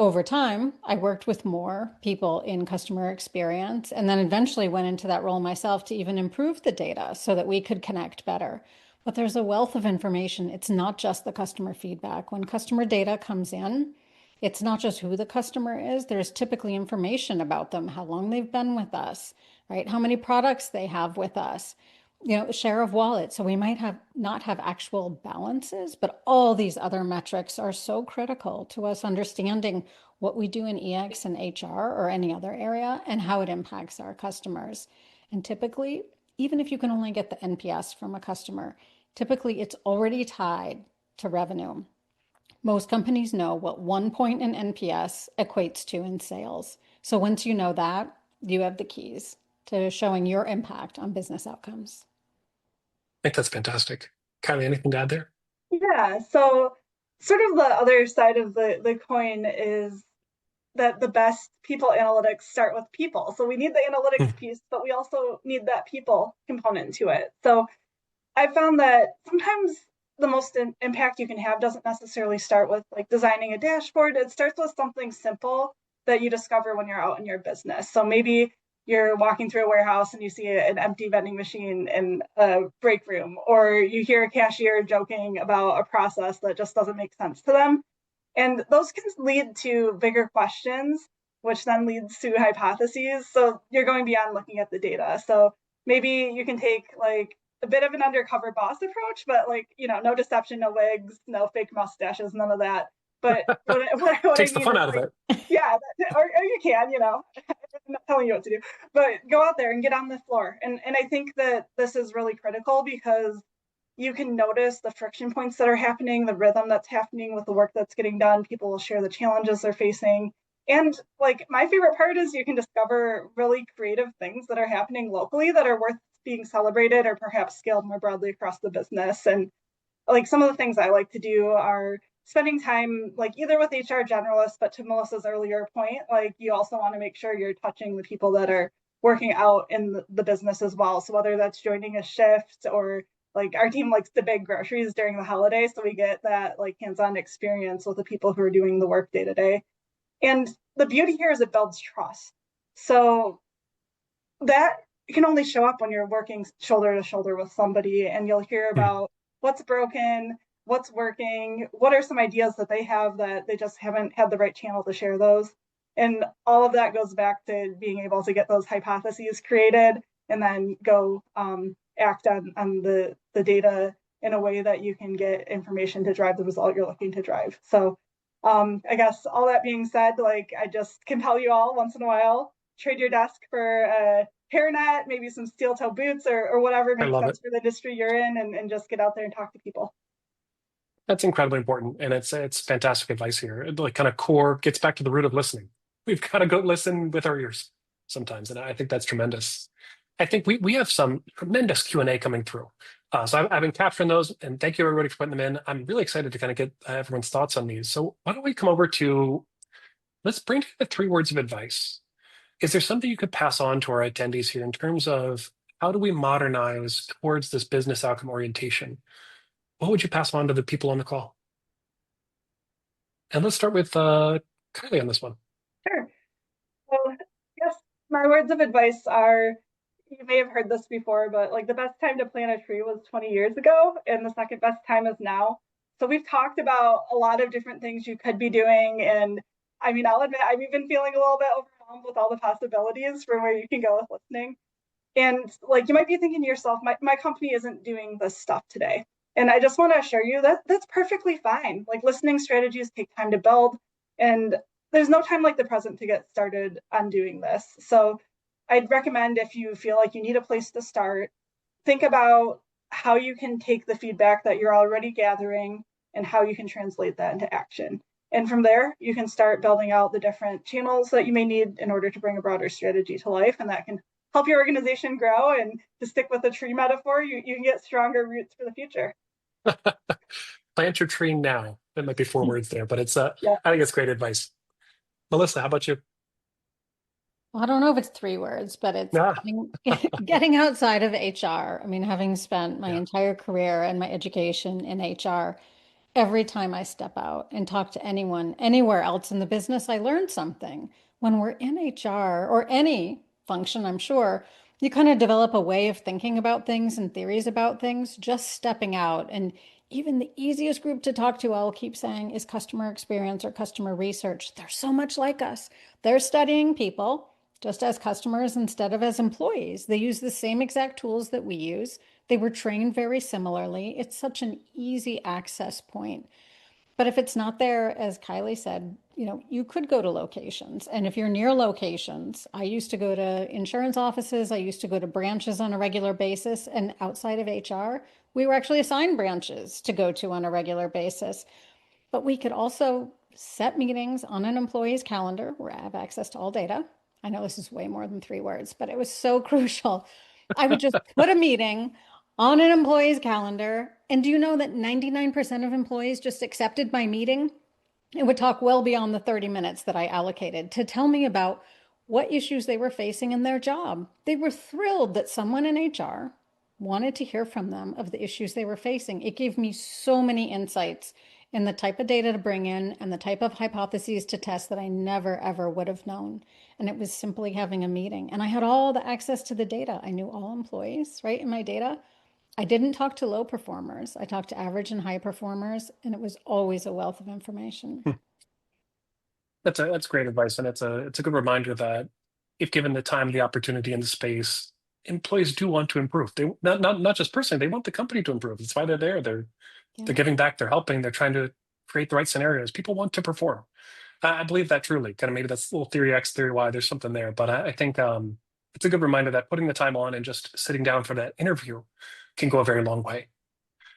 Over time, I worked with more people in customer experience, and then eventually went into that role myself to even improve the data so that we could connect better. But there's a wealth of information. It's not just the customer feedback. When customer data comes in, it's not just who the customer is. There's typically information about them, how long they've been with us, right? How many products they have with us, share of wallet. So we might have not have actual balances, but all these other metrics are so critical to us understanding what we do in EX and HR or any other area, and how it impacts our customers. And typically, even if you can only get the NPS from a customer, typically it's already tied to revenue. Most companies know what 1 point in NPS equates to in sales. So once you know that, you have the keys to showing your impact on business outcomes. I think that's fantastic. Kylie, anything to add there? Yeah, so sort of the other side of the coin is that the best people analytics start with people. So we need the analytics Mm, piece, but we also need that people component to it. So I found that sometimes the most impact you can have doesn't necessarily start with like designing a dashboard. It starts with something simple that you discover when you're out in your business. So maybe you're walking through a warehouse and you see an empty vending machine in a break room, or you hear a cashier joking about a process that just doesn't make sense to them. And those can lead to bigger questions, which then leads to hypotheses. So you're going beyond looking at the data. So maybe you can take like a bit of an undercover boss approach, but like, no deception, no wigs, no fake mustaches, none of that. But what I Takes the mean fun is out of like, it. yeah, or you can, I'm not telling you what to do, but go out there and get on the floor. And I think that this is really critical, because you can notice the friction points that are happening, the rhythm that's happening with the work that's getting done. People will share the challenges they're facing. And like my favorite part is you can discover really creative things that are happening locally that are worth being celebrated, or perhaps scaled more broadly across the business. And like some of the things I like to do are spending time like either with HR generalists, but to Melissa's earlier point, like you also want to make sure you're touching the people that are working out in the business as well. So whether that's joining a shift, or like our team likes to bag groceries during the holidays, so we get that like hands-on experience with the people who are doing the work day to day. And the beauty here is it builds trust. So that can only show up when you're working shoulder to shoulder with somebody, and you'll hear Mm. about what's broken, what's working, what are some ideas that they have that they just haven't had the right channel to share those. And all of that goes back to being able to get those hypotheses created, and then go act on the data in a way that you can get information to drive the result you're looking to drive. So I guess all that being said, like I just can tell you all once in a while, trade your desk for a hairnet, maybe some steel toe boots or whatever I makes love it. sense for the industry you're in and just get out there and talk to people. That's incredibly important, and it's fantastic advice here. It like kind of core gets back to the root of listening. We've got to go listen with our ears sometimes, and I think that's tremendous. I think we have some tremendous Q&A coming through. So I've been capturing those, and thank you everybody for putting them in. I'm really excited to kind of get everyone's thoughts on these. So why don't we come over to, let's bring together 3 words of advice. Is there something you could pass on to our attendees here in terms of how do we modernize towards this business outcome orientation? What would you pass on to the people on the call? And let's start with Kylie on this one. Sure. So yes, my words of advice are, you may have heard this before, but like the best time to plant a tree was 20 years ago, and the second best time is now. So we've talked about a lot of different things you could be doing. And I mean, I'll admit, I'm even feeling a little bit overwhelmed with all the possibilities for where you can go with listening. And like you might be thinking to yourself, my company isn't doing this stuff today. And I just want to assure you that that's perfectly fine. Like listening strategies take time to build, and there's no time like the present to get started on doing this. So I'd recommend, if you feel like you need a place to start, think about how you can take the feedback that you're already gathering and how you can translate that into action. And from there, you can start building out the different channels that you may need in order to bring a broader strategy to life. And that can help your organization grow. And to stick with the tree metaphor, you can get stronger roots for the future. Plant your tree now. That might be 4 words there, but it's Yeah. I think it's great advice. Melissa, how about you? Well, I don't know if it's 3 words, but it's Ah, getting outside of HR. I mean, having spent my yeah. entire career and my education in HR, every time I step out and talk to anyone anywhere else in the business, I learn something. When we're in HR or any function, I'm sure, you kind of develop a way of thinking about things and theories about things, just stepping out. And even the easiest group to talk to, I'll keep saying, is customer experience or customer research. They're so much like us. They're studying people just as customers instead of as employees. They use the same exact tools that we use. They were trained very similarly. It's such an easy access point. But if it's not there, as Kylie said, you could go to locations. And if you're near locations, I used to go to insurance offices, I used to go to branches on a regular basis. And outside of HR, we were actually assigned branches to go to on a regular basis. But we could also set meetings on an employee's calendar where I have access to all data. I know this is way more than 3 words, but it was so crucial. I would just put a meeting on an employee's calendar. And do you know that 99% of employees just accepted my meeting? It would talk well beyond the 30 minutes that I allocated to tell me about what issues they were facing in their job. They were thrilled that someone in HR wanted to hear from them of the issues they were facing. It gave me so many insights in the type of data to bring in and the type of hypotheses to test that I never, ever would have known. And it was simply having a meeting. And I had all the access to the data. I knew all employees, right, in my data. I didn't talk to low performers. I talked to average and high performers, and it was always a wealth of information. That's great advice, and it's a good reminder that if given the time, the opportunity, and the space, employees do want to improve. They not just personally, they want the company to improve. That's why they're there. They're Yeah. giving back. They're helping. They're trying to create the right scenarios. People want to perform. I believe that truly. Kind of maybe that's a little theory X, theory Y. There's something there, but I think it's a good reminder that putting the time on and just sitting down for that interview can go a very long way.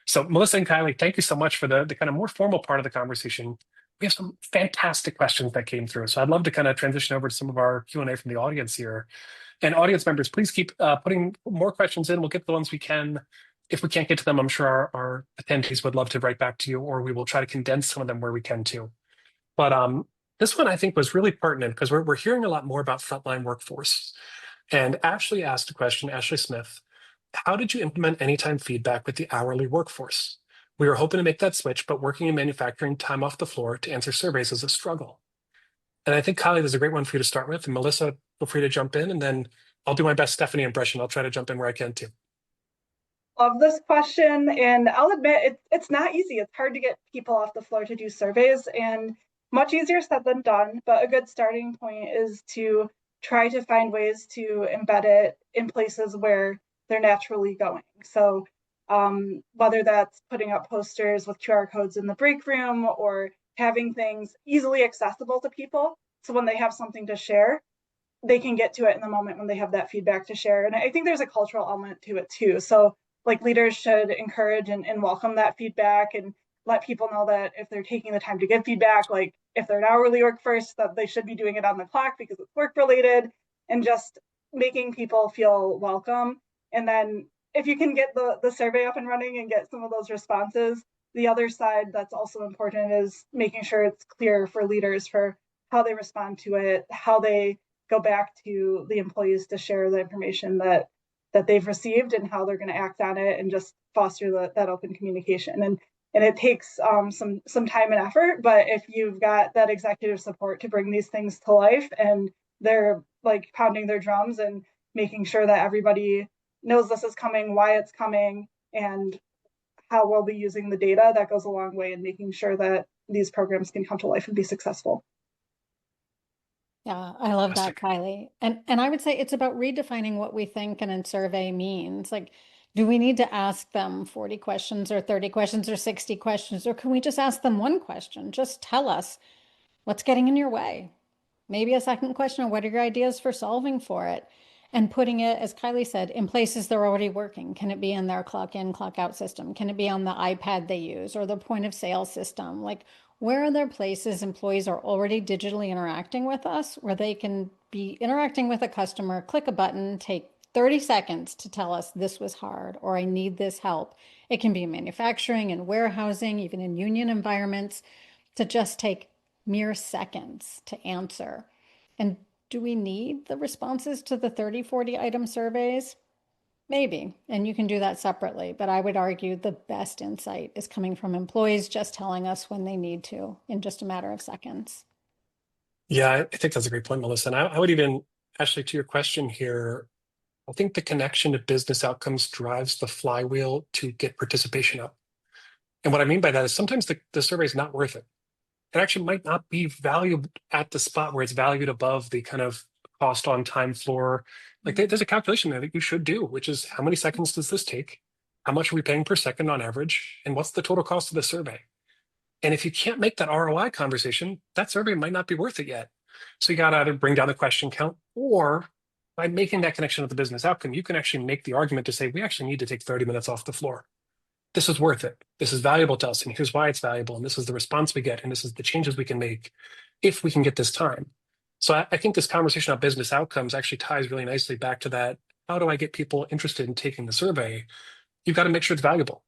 So Melissa and Kylie, thank you so much for the kind of more formal part of the conversation. We have some fantastic questions that came through. So I'd love to kind of transition over to some of our Q&A from the audience here. And audience members, please keep putting more questions in. We'll get the ones we can. If we can't get to them, I'm sure our attendees would love to write back to you, or we will try to condense some of them where we can too. But this one I think was really pertinent because we're hearing a lot more about frontline workforce. And Ashley asked a question, Ashley Smith, how did you implement anytime feedback with the hourly workforce? We were hoping to make that switch, but working in manufacturing time off the floor to answer surveys is a struggle. And I think, Kylie, there's a great one for you to start with. And Melissa, feel free to jump in. And then I'll do my best Stephanie impression. I'll try to jump in where I can too. Love this question. And I'll admit, it's not easy. It's hard to get people off the floor to do surveys, and much easier said than done. But a good starting point is to try to find ways to embed it in places where they're naturally going. So whether that's putting up posters with QR codes in the break room, or having things easily accessible to people. So when they have something to share, they can get to it in the moment when they have that feedback to share. And I think there's a cultural element to it too. So like leaders should encourage and welcome that feedback and let people know that if they're taking the time to give feedback, like if they're an hourly workforce, that they should be doing it on the clock because it's work related, and just making people feel welcome. And then if you can get the survey up and running and get some of those responses, the other side that's also important is making sure it's clear for leaders for how they respond to it, how they go back to the employees to share the information that they've received and how they're going to act on it, and just foster that open communication. And it takes some time and effort, but if you've got that executive support to bring these things to life, and they're like pounding their drums and making sure that everybody knows this is coming, why it's coming, and how we'll be using the data, that goes a long way in making sure that these programs can come to life and be successful. Yeah, I love that, Kylie. And I would say it's about redefining what we think a survey means. Like, do we need to ask them 40 questions or 30 questions or 60 questions, or can we just ask them one question? Just tell us what's getting in your way. Maybe a second question, or what are your ideas for solving for it? And putting it, as Kylie said, in places they're already working. Can it be in their clock in, clock out system? Can it be on the iPad they use or their point of sale system? Like, where are there places employees are already digitally interacting with us where they can be interacting with a customer, click a button, take 30 seconds to tell us this was hard or I need this help. It can be in manufacturing and warehousing, even in union environments, to just take mere seconds to answer. And do we need the responses to the 30, 40 item surveys? Maybe, and you can do that separately, but I would argue the best insight is coming from employees just telling us when they need to in just a matter of seconds. Yeah, I think that's a great point, Melissa. And I would even, actually, to your question here, I think the connection to business outcomes drives the flywheel to get participation up. And what I mean by that is sometimes the survey is not worth it. It actually might not be valued at the spot where it's valued above the kind of cost on time floor. Like there's a calculation there that you should do, which is how many seconds does this take? How much are we paying per second on average? And what's the total cost of the survey? And if you can't make that ROI conversation, that survey might not be worth it yet. So you got to either bring down the question count, or by making that connection with the business outcome, you can actually make the argument to say, we actually need to take 30 minutes off the floor. This is worth it. This is valuable to us. And here's why it's valuable. And this is the response we get. And this is the changes we can make if we can get this time. So I think this conversation about business outcomes actually ties really nicely back to that. How do I get people interested in taking the survey? You've got to make sure it's valuable.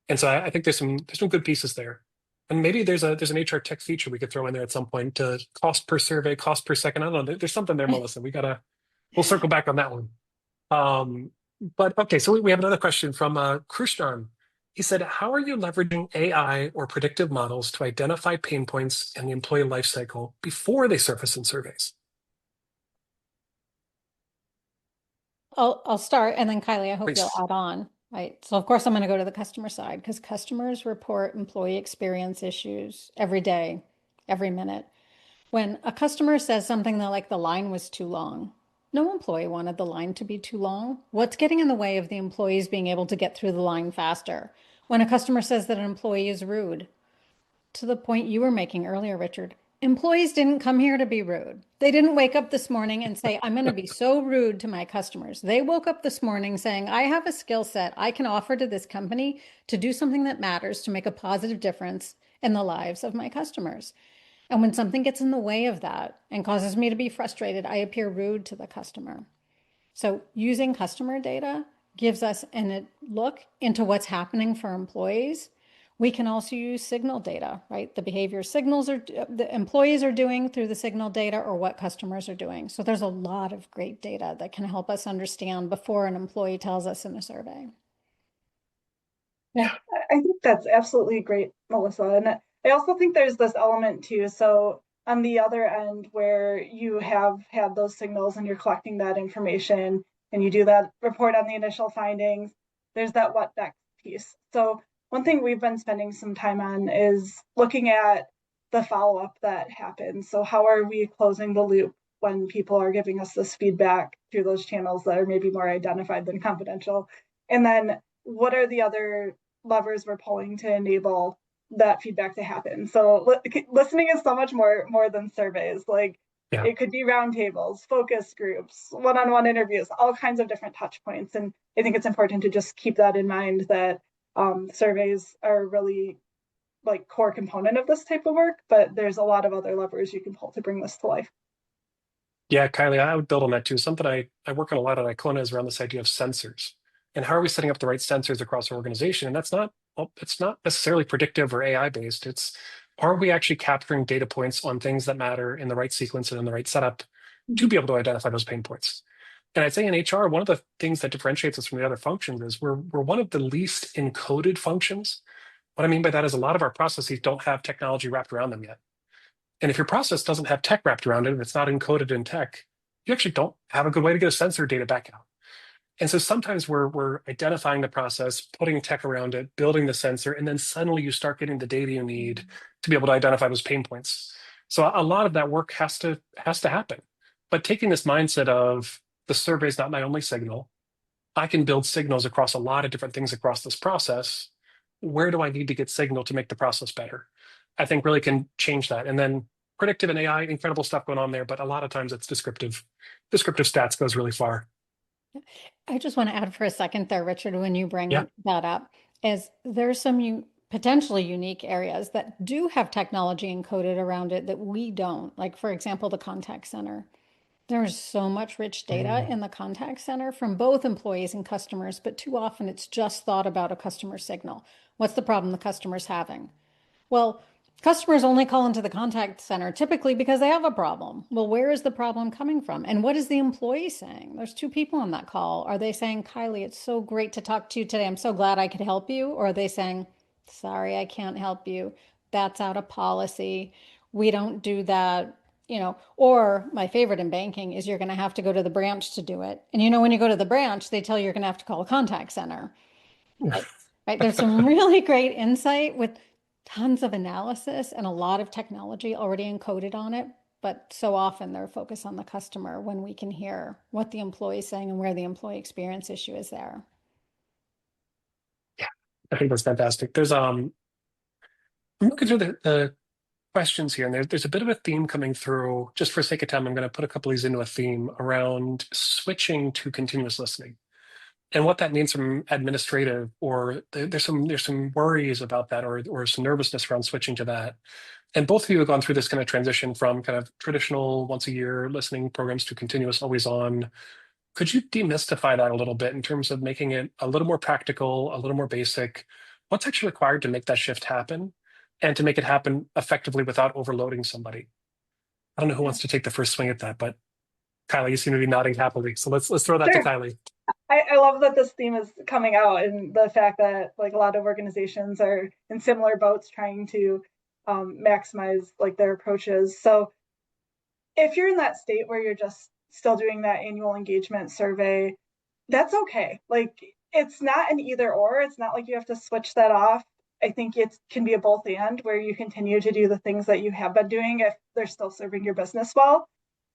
And so I think there's some good pieces there. And maybe there's an HR tech feature we could throw in there at some point to cost per survey, cost per second. I don't know. There's something there, Melissa. We'll circle back on that one. But okay, so we have another question from Krishnan. He said, how are you leveraging AI or predictive models to identify pain points in the employee lifecycle before they surface in surveys? I'll start, and then Kylie, I hope Please. you'll add on. Right. So of course I'm going to go to the customer side because customers report employee experience issues every day, every minute. When a customer says something like the line was too long, no employee wanted the line to be too long. What's getting in the way of the employees being able to get through the line faster? When a customer says that an employee is rude, to the point you were making earlier, Richard, employees didn't come here to be rude. They didn't wake up this morning and say, I'm going to be so rude to my customers. They woke up this morning saying, I have a skill set I can offer to this company to do something that matters, to make a positive difference in the lives of my customers. And when something gets in the way of that and causes me to be frustrated, I appear rude to the customer. So using customer data gives us a look into what's happening for employees. We can also use signal data, right? The behavior signals the employees are doing through the signal data, or what customers are doing. So there's a lot of great data that can help us understand before an employee tells us in a survey. Yeah, I think that's absolutely great, Melissa. And I also think there's this element too. So on the other end, where you have had those signals and you're collecting that information and you do that report on the initial findings, there's that what next piece. So one thing we've been spending some time on is looking at the follow-up that happens. So how are we closing the loop when people are giving us this feedback through those channels that are maybe more identified than confidential? And then what are the other levers we're pulling to enable that feedback to happen. So listening is so much more than surveys. Like Yeah. it could be roundtables, focus groups, one-on-one interviews, all kinds of different touch points. And I think it's important to just keep that in mind, that surveys are really like core component of this type of work, but there's a lot of other levers you can pull to bring this to life. Yeah, Kylie, I would build on that too. Something I work on a lot at Ikona is around this idea of sensors and how are we setting up the right sensors across our organization? And that's not, well, it's not necessarily predictive or AI based. It's, are we actually capturing data points on things that matter in the right sequence and in the right setup to be able to identify those pain points? And I'd say in HR, one of the things that differentiates us from the other functions is we're one of the least encoded functions. What I mean by that is a lot of our processes don't have technology wrapped around them yet. And if your process doesn't have tech wrapped around it, if it's not encoded in tech, you actually don't have a good way to get a sensor data back out. And so sometimes we're identifying the process, putting tech around it, building the sensor, and then suddenly you start getting the data you need to be able to identify those pain points. So a lot of that work has to happen. But taking this mindset of the survey is not my only signal, I can build signals across a lot of different things across this process. Where do I need to get signal to make the process better? I think really can change that. And then predictive and AI, incredible stuff going on there, but a lot of times it's descriptive. Descriptive stats goes really far. I just want to add for a second there, Richard, when you bring Yeah. that up, is there's some potentially unique areas that do have technology encoded around it that we don't. Like, for example, the contact center. There's so much rich data in the contact center from both employees and customers, but too often it's just thought about a customer signal. What's the problem the customer's having? Well, customers only call into the contact center typically because they have a problem. Well, where is the problem coming from? And what is the employee saying? There's two people on that call. Are they saying, Kylie, it's so great to talk to you today. I'm so glad I could help you. Or are they saying, sorry, I can't help you. That's out of policy. We don't do that. Or my favorite in banking is you're going to have to go to the branch to do it. And when you go to the branch, they tell you you're going to have to call a contact center. Right? There's some really great insight with tons of analysis and a lot of technology already encoded on it. But so often they're focused on the customer when we can hear what the employee is saying and where the employee experience issue is there. Yeah, I think that's fantastic. There's I'm looking through the questions here, and there's a bit of a theme coming through. Just for sake of time, I'm going to put a couple of these into a theme around switching to continuous listening and what that means from administrative, or there's some worries about that, or some nervousness around switching to that. And both of you have gone through this kind of transition from kind of traditional once a year listening programs to continuous always on. Could you demystify that a little bit in terms of making it a little more practical, a little more basic? What's actually required to make that shift happen and to make it happen effectively without overloading somebody? I don't know who wants to take the first swing at that, but Kylie, you seem to be nodding happily. So let's throw that to Kylie. I love that this theme is coming out, and the fact that like a lot of organizations are in similar boats trying to maximize like their approaches. So if you're in that state where you're just still doing that annual engagement survey, that's okay. Like it's not an either or. It's not like you have to switch that off. I think it can be a both and, where you continue to do the things that you have been doing if they're still serving your business well,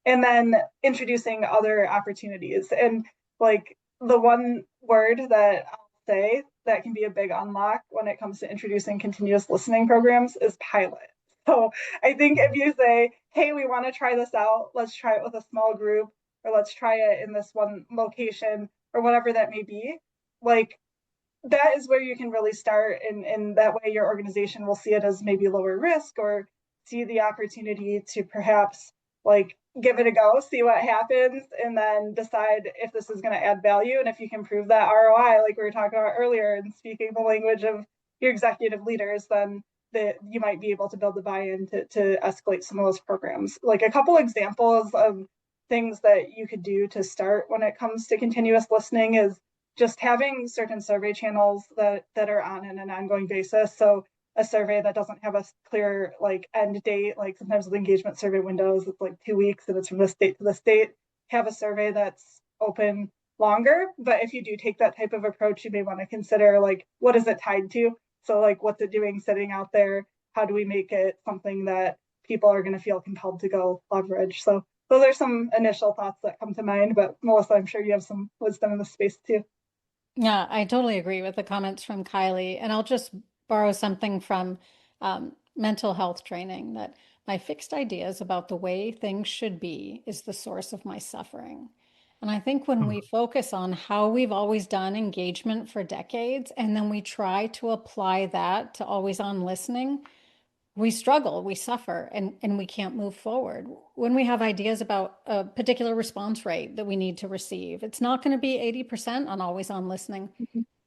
and then introducing other opportunities. And like the one word that I'll say that can be a big unlock when it comes to introducing continuous listening programs is pilot. So I think if you say, hey, we want to try this out, let's try it with a small group, or let's try it in this one location, or whatever that may be, like that is where you can really start. And that way your organization will see it as maybe lower risk, or see the opportunity to perhaps like give it a go, see what happens, and then decide if this is going to add value. And if you can prove that ROI, like we were talking about earlier, and speaking the language of your executive leaders, then that you might be able to build the buy-in to escalate some of those programs. Like a couple examples of things that you could do to start when it comes to continuous listening is just having certain survey channels that are on an ongoing basis. So a survey that doesn't have a clear like end date, like sometimes with engagement survey windows, it's like 2 weeks and it's from this date to this date. Have a survey that's open longer. But if you do take that type of approach, you may want to consider like, what is it tied to? So like, what's it doing sitting out there? How do we make it something that people are going to feel compelled to go leverage? So those are some initial thoughts that come to mind. But Melissa, I'm sure you have some wisdom in this space too. Yeah, I totally agree with the comments from Kylie. And I'll just borrow something from mental health training that my fixed ideas about the way things should be is the source of my suffering. And I think when we focus on how we've always done engagement for decades, and then we try to apply that to always on listening, we struggle, we suffer, and we can't move forward. When we have ideas about a particular response rate that we need to receive, it's not going to be 80% on always on listening.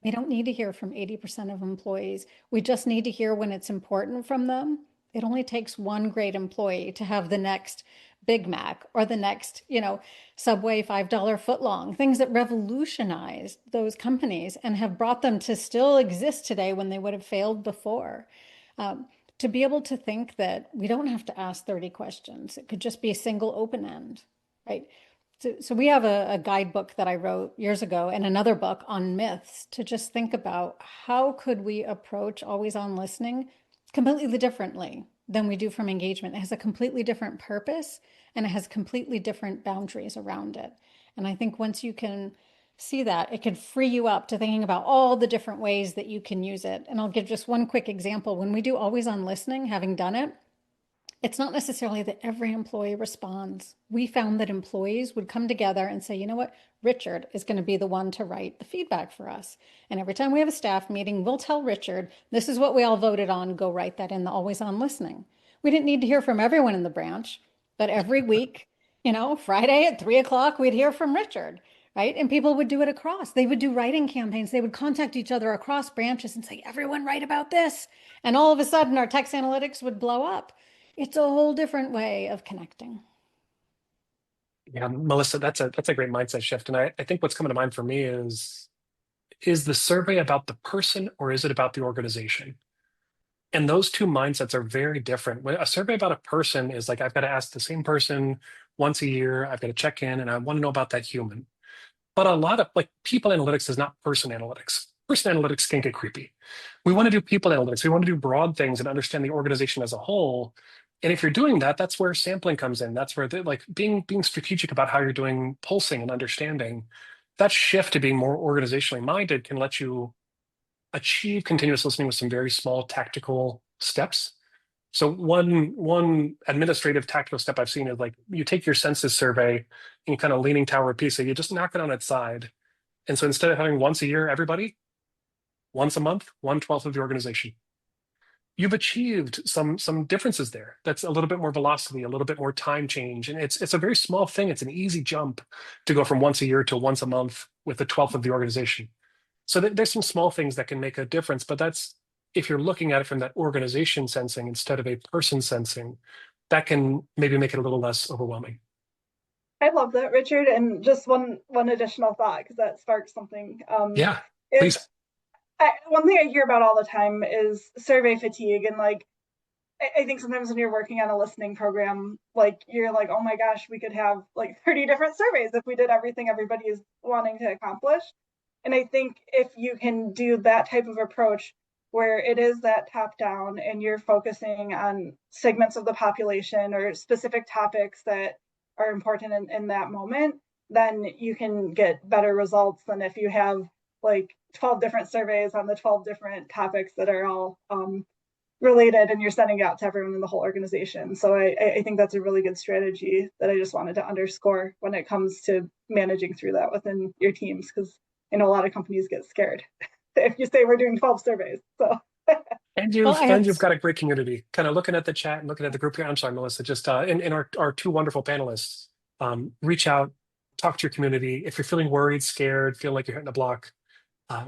We don't need to hear from 80% of employees. We just need to hear when it's important from them. It only takes one great employee to have the next Big Mac or the next, Subway $5 footlong, things that revolutionized those companies and have brought them to still exist today when they would have failed before. To be able to think that we don't have to ask 30 questions. It could just be a single open end, right? So we have a guidebook that I wrote years ago and another book on myths to just think about how could we approach always on listening completely differently than we do from engagement. It has a completely different purpose and it has completely different boundaries around it. And I think once you can see that, it could free you up to thinking about all the different ways that you can use it. And I'll give just one quick example. When we do always on listening, having done it, it's not necessarily that every employee responds. We found that employees would come together and say, you know what, Richard is going to be the one to write the feedback for us. And every time we have a staff meeting, we'll tell Richard, this is what we all voted on, go write that in the always on listening. We didn't need to hear from everyone in the branch, but every week, Friday at 3 o'clock, we'd hear from Richard, right? And people would do it across. They would do writing campaigns. They would contact each other across branches and say, everyone write about this. And all of a sudden our text analytics would blow up. It's a whole different way of connecting. Yeah, Melissa, that's a great mindset shift. And I think what's coming to mind for me is the survey about the person or is it about the organization? And those two mindsets are very different. When a survey about a person is like, I've got to ask the same person once a year, I've got to check in and I want to know about that human. But a lot of people analytics is not person analytics. Person analytics can get creepy. We want to do people analytics. We want to do broad things and understand the organization as a whole. And if you're doing that, that's where sampling comes in. That's where being strategic about how you're doing pulsing and understanding. That shift to being more organizationally minded can let you achieve continuous listening with some very small tactical steps. So one administrative tactical step I've seen is you take your census survey and you kind of leaning tower piece, so you just knock it on its side. And so instead of having once a year, everybody, once a month, 1/12 of the organization. You've achieved some differences there. That's a little bit more velocity, a little bit more time change. And it's a very small thing. It's an easy jump to go from once a year to once a month with the 12th of the organization. So there's some small things that can make a difference, but that's if you're looking at it from that organization sensing instead of a person sensing, that can maybe make it a little less overwhelming. I love that, Richard. And just one additional thought, because that sparks something. Yeah, please. One thing I hear about all the time is survey fatigue. And I think sometimes when you're working on a listening program, you're like, oh my gosh, we could have 30 different surveys if we did everything everybody is wanting to accomplish. And I think if you can do that type of approach where it is that top down and you're focusing on segments of the population or specific topics that are important in that moment, then you can get better results than if you have 12 different surveys on the 12 different topics that are all related and you're sending it out to everyone in the whole organization. So I think that's a really good strategy that I just wanted to underscore when it comes to managing through that within your teams, because I know a lot of companies get scared if you say we're doing 12 surveys. So. And you've got a great community. Kind of looking at the chat and looking at the group here. I'm sorry, Melissa. Just in our two wonderful panelists, reach out, talk to your community. If you're feeling worried, scared, feel like you're hitting a block,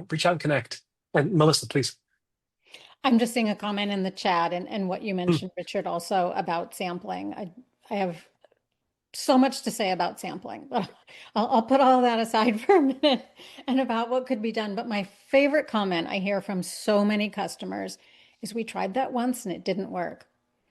reach out and connect. And Melissa, please. I'm just seeing a comment in the chat and what you mentioned, Richard, also about sampling. I have so much to say about sampling, but I'll put all that aside for a minute and about what could be done. But my favorite comment I hear from so many customers is we tried that once and it didn't work.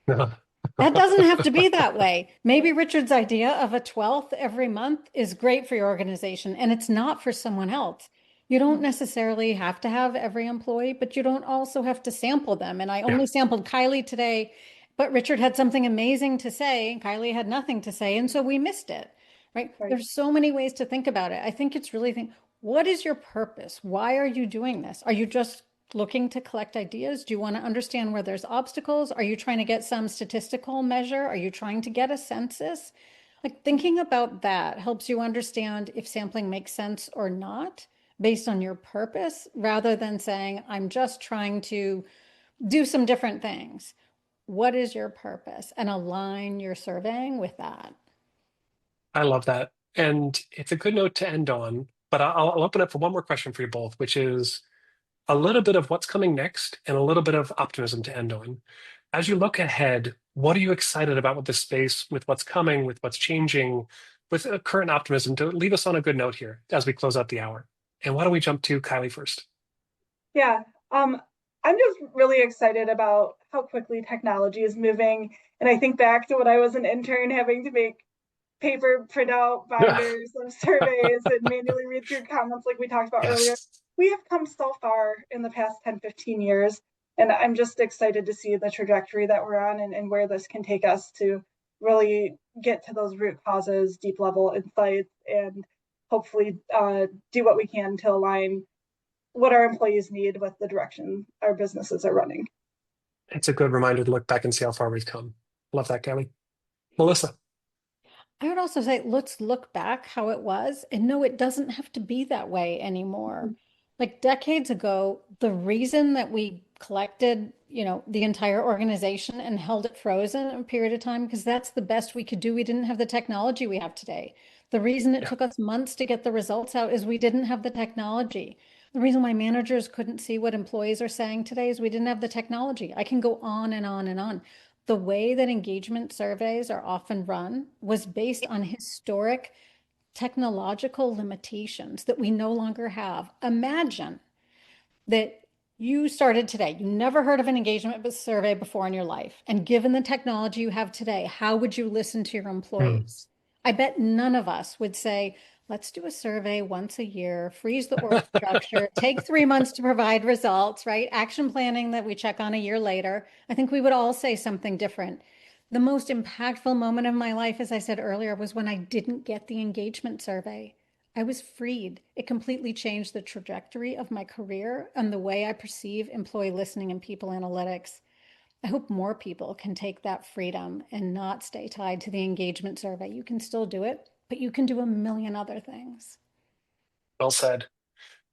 That doesn't have to be that way. Maybe Richard's idea of a 12th every month is great for your organization and it's not for someone else. You don't necessarily have to have every employee, but you don't also have to sample them. And I only sampled Kylie today, but Richard had something amazing to say and Kylie had nothing to say. And so we missed it, right? There's so many ways to think about it. I think it's really what is your purpose? Why are you doing this? Are you just looking to collect ideas? Do you want to understand where there's obstacles? Are you trying to get some statistical measure? Are you trying to get a census? Like thinking about that helps you understand if sampling makes sense or not based on your purpose, rather than saying, I'm just trying to do some different things. What is your purpose? And align your surveying with that. I love that. And it's a good note to end on, but I'll open up for one more question for you both, which is a little bit of what's coming next and a little bit of optimism to end on. As you look ahead, what are you excited about with this space, with what's coming, with what's changing, with a current optimism to leave us on a good note here as we close out the hour? And why don't we jump to Kylie first? Yeah, I'm just really excited about how quickly technology is moving. And I think back to when I was an intern having to make paper printout binders of surveys and manually read through comments like we talked about earlier. Yes. We have come so far in the past 10, 15 years. And I'm just excited to see the trajectory that we're on and where this can take us to really get to those root causes, deep level insights, and hopefully do what we can to align what our employees need with the direction our businesses are running. It's a good reminder to look back and see how far we've come. Love that, Kelly. Melissa. I would also say, let's look back how it was and no, it doesn't have to be that way anymore. Like decades ago, the reason that we collected, the entire organization and held it frozen a period of time, because that's the best we could do. We didn't have the technology we have today. The reason it took us months to get the results out is we didn't have the technology. The reason why managers couldn't see what employees are saying today is we didn't have the technology. I can go on and on and on. The way that engagement surveys are often run was based on historic technological limitations that we no longer have. Imagine that you started today, you never heard of an engagement survey before in your life. And given the technology you have today, how would you listen to your employees? I bet none of us would say, let's do a survey once a year, freeze the org structure, take 3 months to provide results, right? Action planning that we check on a year later. I think we would all say something different. The most impactful moment of my life, as I said earlier, was when I didn't get the engagement survey. I was freed. It completely changed the trajectory of my career and the way I perceive employee listening and people analytics. I hope more people can take that freedom and not stay tied to the engagement survey. You can still do it, but you can do a million other things. Well said.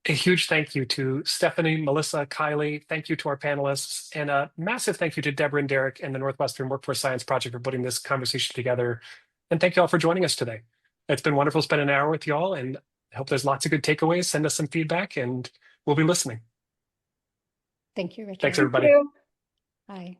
A huge thank you to Stephanie, Melissa, Kylie. Thank you to our panelists. And a massive thank you to Deborah and Derek and the Northwestern Workforce Science Project for putting this conversation together. And thank you all for joining us today. It's been wonderful spending an hour with you all, and I hope there's lots of good takeaways. Send us some feedback, and we'll be listening. Thank you, Richard. Thanks, everybody. Thank you. Bye.